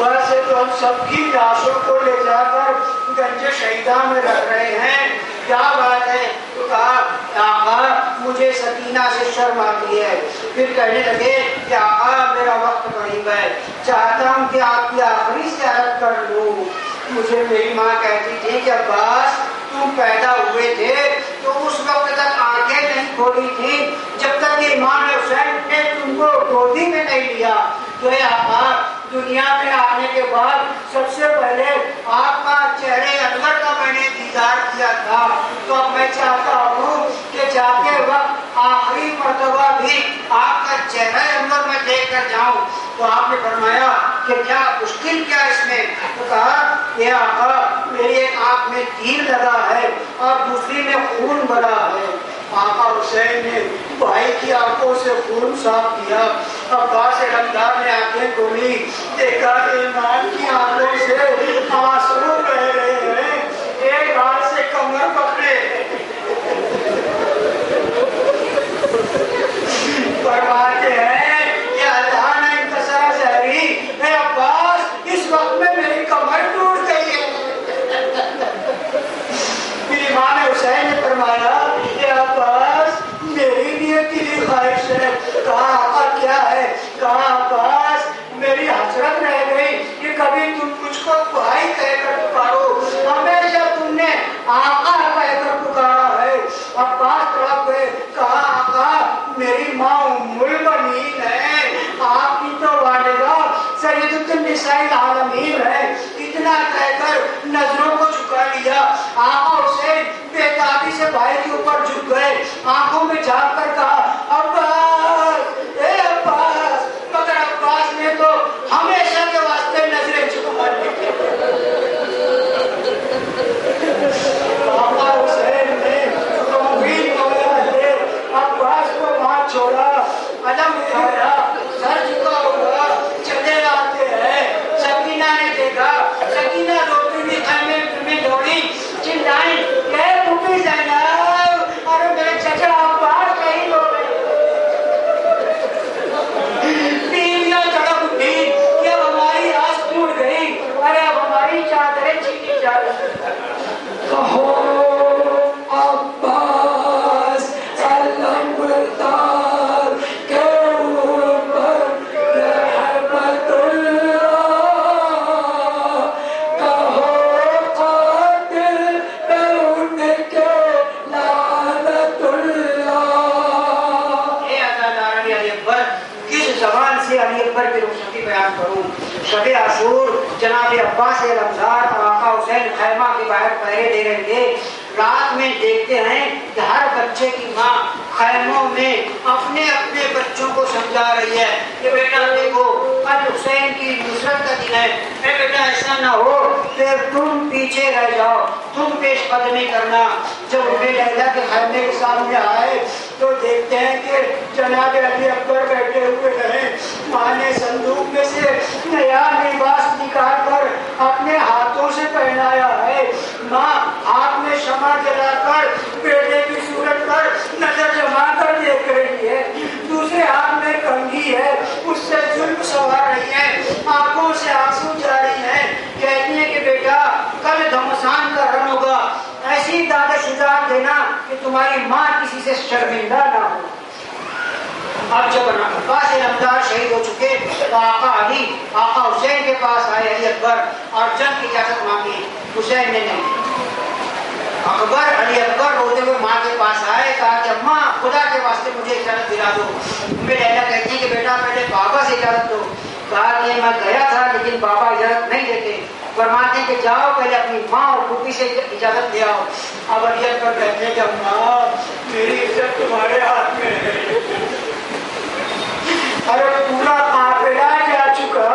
صبح سے تو ہم سب کی لاشوں کو لے جا کر گنج شہیدہ میں رکھ رہے ہیں، کیا بات ہے؟ تو کہا آقا مجھے سکینہ سے شرم آتی ہے. پھر کہنے لگے کہ آقا میرا وقت قریب ہے، چاہتا ہوں کہ آپ کی آخری زیارت کر لوں. مجھے میری ماں کہتی تھی کہ عباس تم پیدا ہوئے تھے تو اس وقت تک آنکھیں نہیں کھولی تھی جب تک کہ امام حسین نے تم کو گودی میں نہیں لیا. تو اے آقا دنیا میں آنے کے بعد سب سے پہلے آپ کا چہرے انور کا میں نے دیدار کیا تھا، تو اب میں چاہتا ہوں کہ جاتے وقت آخری مرتبہ بھی آپ کا چہرہ انور میں دیکھ کر جاؤں. تو آپ نے فرمایا کہ کیا مشکل کیا اس میں؟ تو کہا کہ آقا میری ایک آنکھ میں تیر لگا ہے اور دوسری میں خون بھرا ہے. آقا حسین نے بھائی کی آنکھوں سے خون صاف کیا. عباس علمدار نے آنکھیں کھولی، دیکھا کہ ایمان کی آنکھوں سے آنسو بہ رہے ہیں، ایک ہاتھ سے کمر پکڑے. فرماتے ہیں کہ اللہ نے انتصار زہری، اے عباس اس وقت میں میری کمر ٹوٹ گئی ہے. پھر امام حسین نے فرمایا کہ عباس میری لیے تیری خواہش ہے. کہا آقا کیا ہے؟ کہا عباس میری حسرت رہ گئی کہ کبھی تم مجھ کو بھائی کہہ کر پکارو، ہمیشہ تم نے آقا کہہ کر پکارا ہے. عباس تڑپ گئے. کہا آقا میری ماں ام المؤمنین ہے، آپ کی تو والدہ سیدۃ النساء العالمین ہے. اتنا کہہ کر نظروں کو جھکا لیا. آقا حسین بےتابی سے بھائی کے اوپر جھک گئے، آنکھوں میں جھانک کر کہا عباس اے عباس. مگر عباس نے تو ہمیشہ کے واسطے نظریں جھکا لی. آقا حسین نے توحید مولا عباس کو وہاں چھوڑا، علم اٹھایا، سر جھکا ہوا چلے آتے ہیں. سکینہ نے دیکھا، سکینہ روتی ہوئی خیمے میں دوڑی، چلائی کہ پوپی زینب اور میرے چچا عباس شہید ہو گئے. بیویاں تڑپ اٹھی کہ اب ہماری آس ٹوٹ گئی، ارے اب ہماری چادریں چھینی جا رہی. کہو عباس علمدار کے اوپر رحمت اللہ، کہو قاتل پہ ان کے لعنت اللہ. اے عزادار علی اکبر کس زبان سے علی اکبر کی رخصتی بیان کروں؟ شب عاشور جناب عباس علمدار اور آقا حسین خیمہ کے باہر پہرے دے رہے تھے. رات میں دیکھتے ہیں کہ ہر بچے کی ماں خیموں میں اپنے اپنے بچوں کو سمجھا رہی ہے کہ بیٹا دیکھو کل حسین کی نصرت کا دن ہے، اے بیٹا ایسا نہ ہو پھر تم پیچھے رہ جاؤ، تم پیش قدمی کرنا. جب انہیں لیلا کے خیمے کے سامنے آئے تو دیکھتے ہیں کہ جناب علی اکبر بیٹھے ہوئے ہیں. ماں نے صندوق میں سے نیا لباس نکال کر اپنے ہاتھوں سے پہنایا ہے. ماں ہاتھ میں شمع جلا کر بیٹے کی صورت پر نظر جما کر دیکھ رہی ہے، دوسرے ہاتھ میں کنگھی ہے، اس سے ظلم سوار رہی ہے، آنکھوں سے آنسو جاری ہے. کہتی ہے کہ بیٹا کل گھمسان کا رن ہوگا، ایسی داد شجاعت دینا کہ تمہاری ماں کسی سے شرمندہ نہ ہو. اب جب عباس علمدار شہید ہو چکے تو آقا علی آقا حسین کے پاس آئے علی اکبر اور جنگ کی اجازت مانگی. حسین نے نہیں. اکبر علی اکبر روتے ہوئے ماں کے پاس آئے، کہا کہ اماں خدا کے واسطے مجھے اجازت دلا دو. لیلا کہتی کہ بیٹا پہلے بابا سے اجازت دو. کہا کہ میں گیا تھا لیکن بابا اجازت نہیں دیتے. فرماتے ہیں کہ جاؤ پہلے اپنی ماں اور پھوپھی سے اجازت لے آؤ. اب علی اکبر کہتے ہیں کہ اماں میری عزت تمہارے ہاتھ میں ہے. ارے پورا قافلہ جا چکا،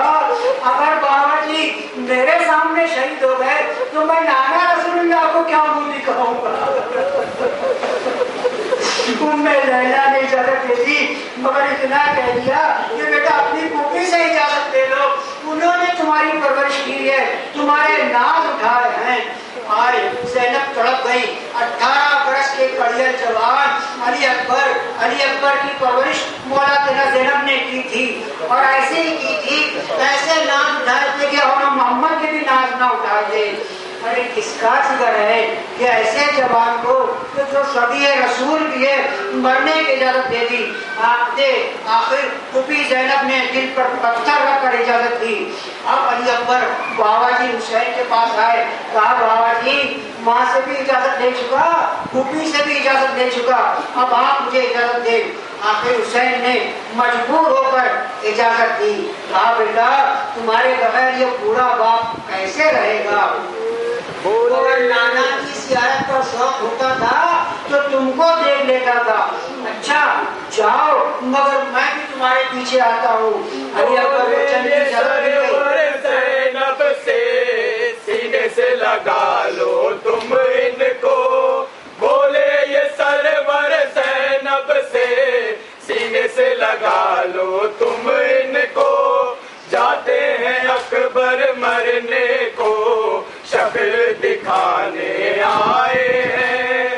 اگر بابا جی میرے سامنے شہید ہو گئے تو میں نانا رسول اللہ کو کیا منہ دکھاؤں گا. ام لیلا نے اجازت دے دی، مگر اتنا کہہ دیا کہ بیٹا اپنی پھوپھی سے اجازت دے لو، انہوں نے تمہاری پرورش کی ہے، تمہارے ناز اٹھائے ہیں. آئے زینب تڑپ گئی. 18 برس کے کڑیل جوان علی اکبر کی پرورش مولا تینا زینب نے کی. کی تھی اور ایسے ہی کی تھی، ایسے ناز اٹھائے تھے کہ اور محمد کے بھی ناز نہ اٹھائے تھے۔ ارے کس کا فکر ہے کہ ایسے جوان کو جو صدی رسول کی ہے مرنے کی اجازت دے دی۔ آخر پھوپھی زینب نے دل پر پتھر رکھ کر اجازت دی۔ اب علی اکبر بابا جی حسین کے پاس آئے، کہا بابا جی ماں سے بھی اجازت لے چکا، پھوپھی سے بھی اجازت لے چکا، اب آپ مجھے اجازت دے۔ آخر حسین نے مجبور ہو کر اجازت دی، کہا بیٹا تمہارے بغیر یہ بوڑھا باپ کیسے رہے گا؟ اگر نانا کی زیارت کا شوق ہوتا تھا تو تم کو دیکھ لیتا تھا۔ اچھا جاؤ مگر میں بھی تمہارے پیچھے آتا ہوں۔ علی اکبر کو چند کی ضرورت نہیں۔ زینب سے سینے سے لگا لو تم ان کو، بولے یہ سرور زینب سے سینے سے لگا لو تم ان کو، جاتے ہیں اکبر مرنے کو شکل دکھانے آئے ہیں۔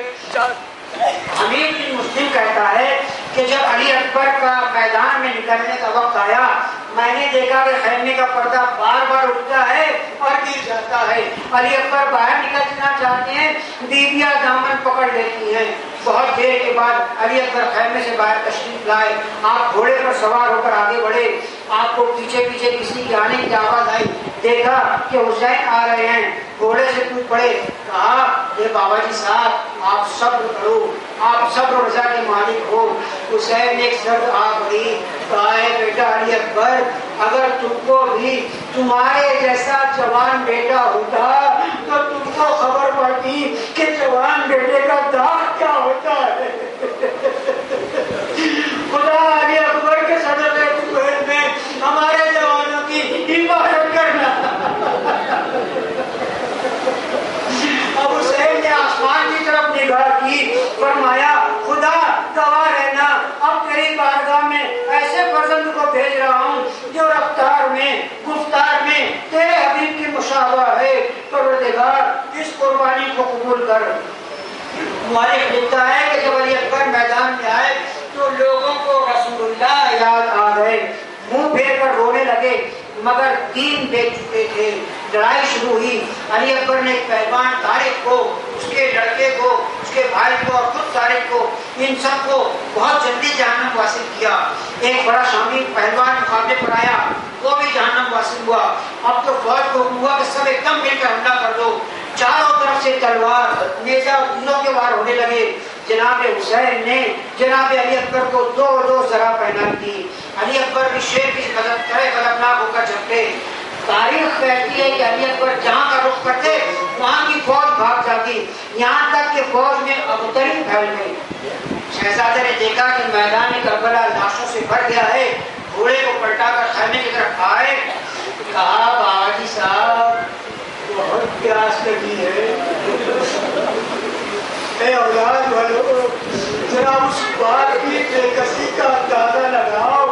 امیر بن مسلم کہتا ہے کہ جب علی اکبر کا میدان میں نکلنے کا وقت آیا، میں نے دیکھا کہ خیمے کا پردہ بار بار اٹھتا ہے اور گر جاتا ہے۔ علی اکبر باہر نکلنا چاہتے ہیں، بیویاں دامن پکڑ لیتی ہیں۔ بہت دیر کے بعد علی اکبر خیمے سے باہر تشریف لائے، آپ گھوڑے پر سوار ہو کر آگے بڑھے، آپ کو پیچھے پیچھے کسی کے آنے کی آواز آئی، دیکھا کہ حسین آ رہے ہیں، گھوڑے سے کود پڑے، کہا اے بابا جی صاحب آپ صبر کرو، آپ صبر و رضا کے مالک ہو۔ حسین نے ایک سرد آہ بھری، کہا اے بیٹا علی اکبر اگر تم کو بھی تمہارے جیسا جوان بیٹا ہوتا تو تم کو خبر پڑتی کہ جوان بیٹے کا داغ کیا ہوتا ہے۔ خدا علی اکبر کے صدقے میں ہمارے جوانوں کی حفاظت کرنا۔ اب حسین نے آسمان کی طرف نگاہ کی، فرمایا خدا گواہ رہنا اب تیری بارگاہ میں ایسے فرزند کو بھیج رہا ہوں جو رفتار میں گفتار میں تیرے حبیب کی مشابہ ہے، پروردگار اس قربانی کو قبول کر۔ مالک لکھتا ہے کہ جب علی اکبر میدان میں آئے تو لوگوں کو رسول اللہ یاد آ گئے، منہ پھیر کر رونے لگے، مگر دین دیکھ چکے تھے۔ لڑائی شروع ہوئی، علی اکبر نے پہلوان طارق کو، اس کے لڑکے کو، اس کے بھائی کو اور خود طارق کو، ان سب کو بہت جلدی جہنم واصل کیا۔ ایک بڑا شامی پہلوان مقابلے پر آیا، وہ بھی جہنم واصل ہوا۔ اب تو فوج کو ہوا کہ سب ایک دم مل کر حملہ کر دو۔ چاروں طرف سے تلوار، نیزہ اور تیروں کے وار ہونے لگے۔ جناب حسین نے جناب علی اکبر کو دو دو ذرا پہنا دی۔ علی اکبر بھی شیر کی خطرناک ہو کر جھپٹے۔ تاریخ کہتی ہے کہ علی اکبر جہاں کا رخ کرتے وہاں کی فوج بھاگ جاتی، یہاں تک کہ فوج میں ابتری پھیل گئی۔ شہزادے نے دیکھا کہ میدان کربلا لاشوں سے بھر گیا ہے، گھوڑے کو پلٹا کر خیمے کی طرف آئے، کہا بابا جی صاحب بہت پیاس لگی ہے، اے اولاد والو ذرا اس بات کی بے کسی کا اندازہ لگاؤ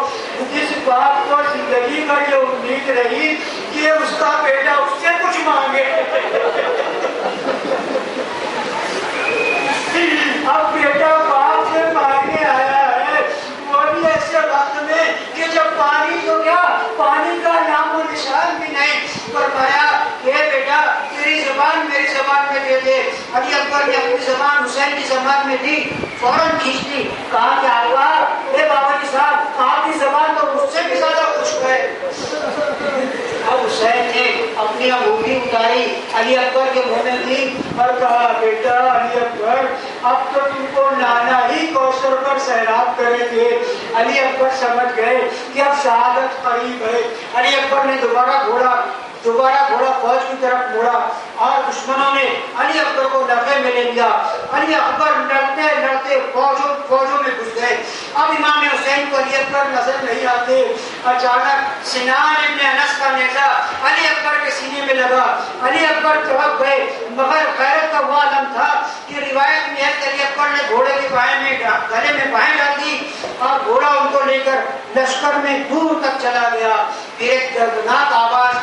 جس بات کو زندگی کا یہ امید رہی کہ اس کا بیٹا اس سے کچھ مانگے۔ اب بیٹا باپ سے مانگنے آیا ہے، وہ بھی ایسے وقت میں کہ جب پانی تو کیا پانی کا نام و نشان بھی نہیں۔ فرمایا کہ بیٹا تیری زبان میری زبان میں دے دے۔ علی اکبر نے اپنی زبان حسین کی زبان میں دی، فوراً کھینچ لی، کہا کہ آقا اے بابا جی صاحب آپ کی زبان تو مجھ سے بھی زیادہ خشک ہے۔ اب حسین نے اپنی انگوٹھی اتاری، علی اکبر کے منہ میں دی اور کہا بیٹا علی اکبر اب تو تم کو نانا ہی کوثر پر سیراب کریں گے۔ علی اکبر سمجھ گئے کہ اب شہادت قریب ہے۔ علی اکبر نے دوبارہ گھوڑا فوج کی طرف موڑا اور دشمنوں نے علی اکبر کو لفے میں لے لیا۔ علی اکبر لڑتے لڑتے فوجوں میں گھس گئے۔ اب امام حسین کو علی اکبر نظر نہیں آتے۔ اچانک سنان ابن انس کا نیزہ علی اکبر کے سینے میں لگا۔ علی اکبر چڑک گئے، مگر غیرت کا وہ عالم تھا کہ روایت میں ہے کہ علی اکبر نے گھوڑے کے گلے میں بائیں ڈال دی اور گھوڑا ان کو لے کر لشکر میں دور تک چلا گیا۔ پھر ایک دردناک آواز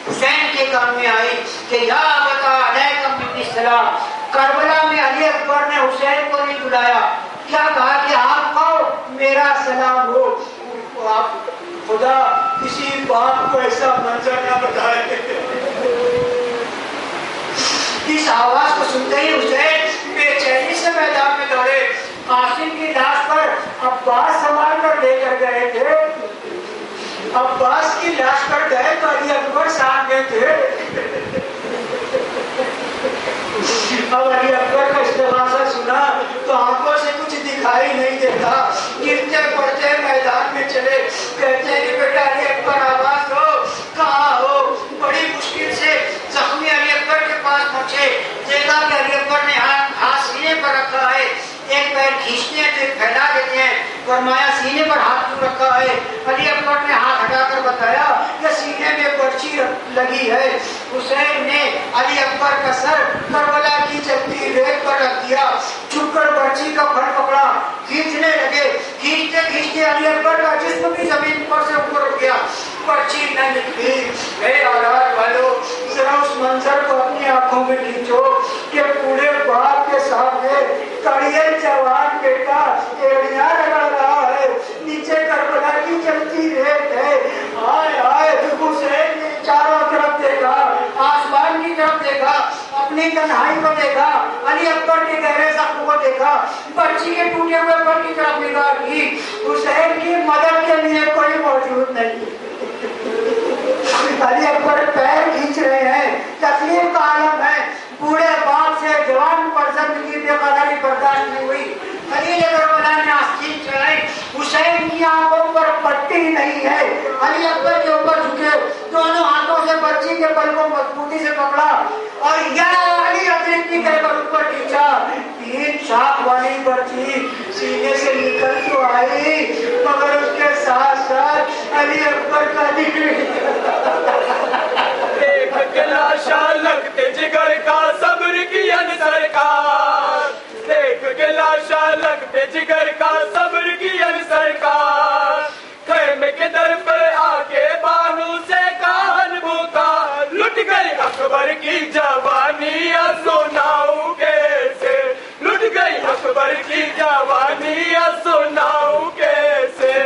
حسین کے کان میں آئی کہ یا ابتا علیکم بن السلام۔ کربلا میں علی اکبر نے حسین کو نہیں بلایا، کیا کہا کہ آپ کو میرا سلام ہو۔ آپ خدا کسی باپ کو ایسا منظر نہ بتائے۔ اس آواز کو سنتے ہی حسین بے چینی سے میدان میں دوڑے۔ قاسم کی لاش پر عباس سنبھال کر لے کر گئے تھے۔ عباس کی لاش پر گئے تو علی اکبر سامنے تھے۔ اب علی اکبر کا استغاثہ سنا تو آنکھوں سے کچھ دکھائی نہیں دیتا، گرتے پڑتے میدان میں چلے، کہتے ہیں کہ بیٹا علی اکبر آواز دو، کہاں ہو؟ بڑی مشکل سے زخمی علی اکبر کے پاس پہنچے، دیکھا کہ علی اکبر نے ہاتھ سینے پر رکھا ہے، ایک پیر کھینچتے ہیں پھر پھیلا دیتے ہیں، فرمایا سینے پر ہاتھ کیوں رکھا ہے؟ علی اکبر نے ہاتھ ہٹا کر بتایا کہ سینے میں پرچی لگی ہے۔ حسین نے علی اکبر کا سر کربلا کی چلتی ریت پر رکھ دیا، چھپ کر پرچی کا پھڑ پکڑا، کھینچنے لگے، کھینچتے کھینچتے علی اکبر کا جسم بھی زمین پر سے اوپر اٹھ گیا، پرچی نہ نکلی۔ اے اولاد والو، ذرا اس منظر کو اپنی آنکھوں میں کھینچو کہ پورے باپ کے سامنے کڑیے جوان بیٹا ایڑیاں رگڑ رہا ہے، نیچے کربلا کی چلتی ریت ہے۔ آئے آئے حسین نے چاروں طرف دیکھا، آسمان کی طرف دیکھا، اپنی تنہائی کو دیکھا، علی اکبر کے گہرے زخم کو دیکھا، پرچی کے ٹوٹے ہوئے پر کی طرف نگاہ کی، حسین کی مدد کے لیے کوئی موجود نہیں۔ علی اکبر پیر کھینچ رہے ہیں، تکلیف کا عالم ہے، بوڑھے باپ سے جوان فرزند کی بے قدری برداشت نہیں ہوئی۔ علی کربلا نے آستین چڑھائی، حسین کی آنکھوں پر پٹی نہیں ہے، علی اکبر کے اوپر جھکے، دونوں ہاتھوں سے پرچی کے پل کو مضبوطی سے پکڑا اور یا علی ادرکی کہہ کر اوپر کھینچا۔ 3 شاخ والی پرچی سینے سے نکل تو آئی مگر اس کے ساتھ ساتھ علی اکبر کا دیکھ کے لاشا لگتے جگر کا صبر کیا سرکار، دیکھ کے لاشا لگتے جگر کا صبر کیا سرکار، خیمے کے در پر آ کے باہوں سے کان بھوکا، لٹ گئی اکبر کی جوانی سناؤ کیسے، لٹ گئی اکبر کی جوانی سناؤ کیسے۔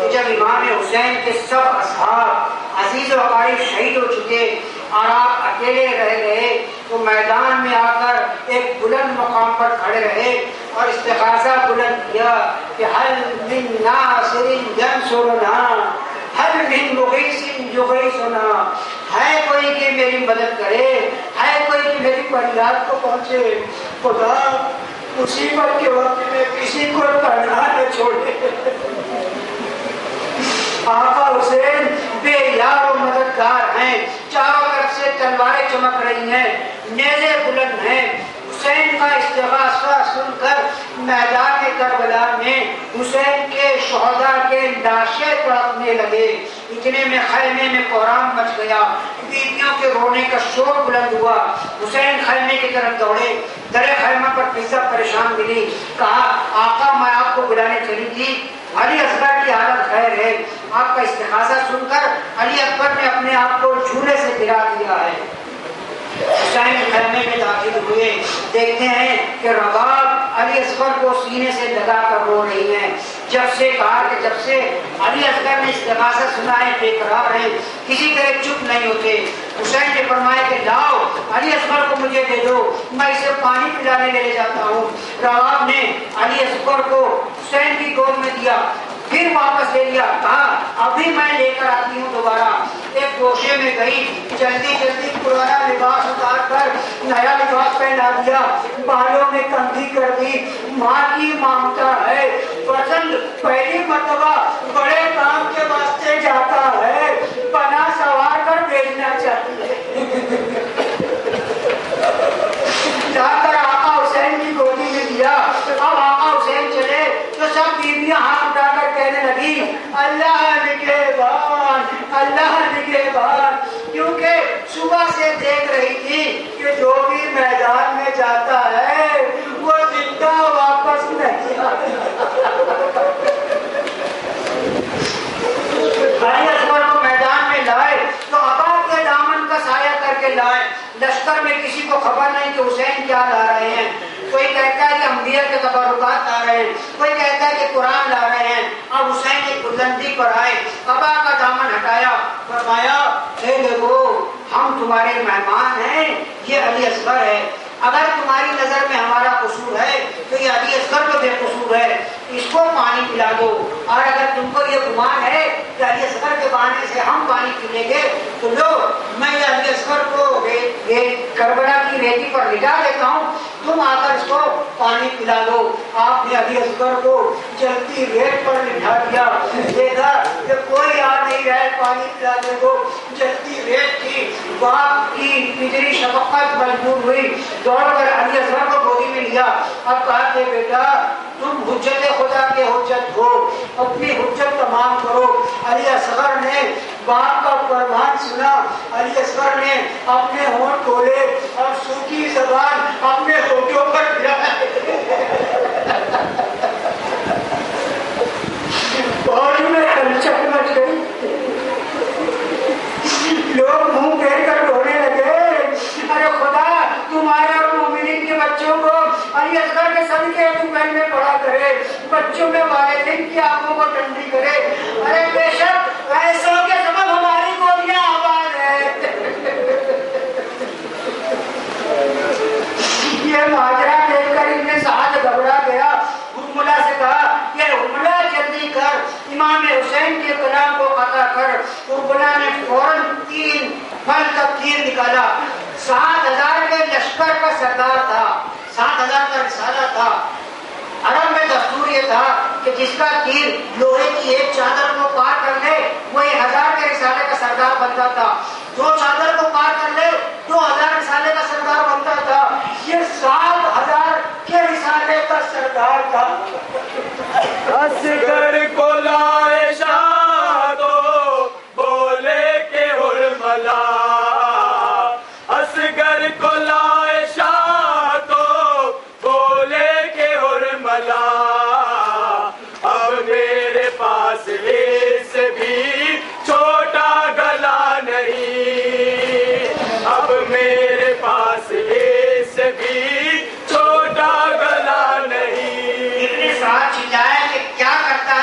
کہ جب امام حسین کے سب اصحاب عزیز و اقارب شہید ہو چکے اور آپ اکیلے رہ گئے تو میدان میں آ کر ایک بلند مقام پر کھڑے رہے اور استغاثہ بلند کیا کہ حل من ناصر ینصرنا حل من مغیث یغیثنا، ہے کوئی کہ میری مدد کرے، ہے کوئی کہ میری فریاد کو پہنچے، خدا مصیبت کے وقت میں کسی کو تنہا نہ چھوڑے۔ آقا حسین بے یار و مددگار ہیں، چاروں طرف سے تلواریں چمک رہی ہیں، نیزے بلند ہیں۔ حسین کا استغاثہ سن کر میدان کربلا میں حسین کے شہداء کے لاشیں تڑپنے لگے، اتنے میں خیمے میں کوہرام مچ گیا، بیویوں کے رونے کا شور بلند ہوا۔ حسین خیمے کی طرف دوڑے، در خیمہ پر فضا پریشان ملی، کہا آقا میں آپ کو بلانے چلی تھی، علی اصغر کی حالت خیر ہے۔ آپ کا استغاثہ سن کر علی اکبر نے اپنے آپ کو جھولے سے گرا دیا ہے۔ حسین خیمے میں داخل ہوئے، دیکھتے ہیں کہ رباب علی اصغر کو سینے سے لگا کر رو رہی ہیں۔ جب سے کہا کہ جب سے علی اصغر نے استغاثہ سنا ہے بے قرار ہیں، کسی طرح چپ نہیں ہوتے۔ حسین نے فرمایا کہ لاؤ علی اصغر کو مجھے دے دو، میں اسے پانی پلانے لے جاتا ہوں۔ رباب نے علی اصغر کو حسین کی گود میں دیا، پھر واپس لے لیا، کہا ابھی میں لے کر آتی ہوں دوبارہ۔ ایک گوشے میں گئی، جلدی جلدی پرانا لباس اتار کر نیا لباس پہنا دیا، بالوں میں کنگھی کر دی۔ ماں کی مامتا ہے، پسند پہلی مرتبہ بڑے کام کے واسطے جاتا ہے، بنا سوار کر بھیجنا چاہتی ہے۔ جا کر آقا حسین کی گودی میں دیا۔ اب آقا حسین چلے تو سب بیویاں ہاتھ اٹھا کر کہنے لگی اللہ نگہبان، اللہ نگہبان، کیونکہ صبح سے دیکھ رہی تھی کہ جو بھی میدان میں جاتا ہے وہ زندہ واپس نہیں آتا۔ علی اصغر کو میدان میں لائے تو عبا کے دامن کا سایہ کر کے لائے۔ لشکر میں کسی کو خبر نہیں کہ حسین کیا لا رہے ہیں، کوئی کہتا ہے کہ انبیاء کے تبرکات لا رہے ہیں، کوئی کہتا ہے کہ قرآن لا رہے ہیں۔ اب حسین کی بلندی پر آئے، عبا کا دامن ہٹایا، فرمایا اے لوگو ہم تمہارے مہمان ہیں، یہ علی اصغر ہے، اگر تمہاری نظر میں ہمارا قصور ہے تو یہ علی اصغر تو بے قصور ہے، اس کو پانی پلا دو، اور اگر تم کو یہ گمان ہے کہ علی اصغر کے بہانے سے ہم پانی پلیں گے تو لو میں یہ علی اصغر کو کربلا کی ریتی پر لٹا دیتا ہوں، تم آ کر اس کو پانی پلا دو۔ آپ نے علی اصغر کو جلتی ریت پر لٹا دیا، دیکھا کہ کوئی آ نہیں رہا ہے پانی پلانے کو، جلتی ریت تھی، باپ کی پجری شفقت مجبور ہوئی، دوڑ کر علی اصغر کو گودی میں لیا۔ اب کہا کہ بیٹا تم حجت خدا کے حجت ہو، اپنی حجت تمام کرو۔ علی اصغر نے باپ کا فرمان سنا، علی اصغر نے اپنے ہونٹ کھولے اور سوکھی زبان اپنے ہونٹوں پر گرائی، باڈی میں ہلچل مچ گئی، لوگ منہ پھیر کر رونے لگے، ارے خدا تمہارے اور مومنین کے بچوں کو علی اصغر کے صدقے تو بہن میں پڑا کرے، بچوں میں والدین کی آنکھوں کو ٹھنڈی کرے۔ ارے بے شک ایسوں کے سبب ہماری گودیاں آباد ہے۔ یہ ماجرا دیکھ کر ابن سعد گھبرا گیا، حرملہ سے کہا کہ حرملہ جلدی کر امام حسین کے کلام کو قطع کر۔ حرملہ نے فوراً 3 پھل کا تیر نکالا، 7000 کے لشکر کا سردار تھا، 7000 کا رسالہ تھا۔ عرب میں دستور یہ تھا کہ جس کا تیر لوہے کی ایک چادر کو پار کر لے وہ 1000 کے رسالے کا سردار بنتا تھا، 2 چادر کو پار کر لے 2000 رسالے کا سردار بنتا تھا، یہ 7000 کے رسالے کا سردار تھا۔ اصغر کو لائے شاہ تو بولے کہ حرملہ، اصغر کو لائے شاہ تو بولے کہ حرملہ، اب میرے پاس اس بھی چھوٹا گلا نہیں، اب میرے پاس اس بھی چھوٹا گلا نہیں۔ ابن سعد چلایا کہ کیا کرتا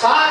7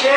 6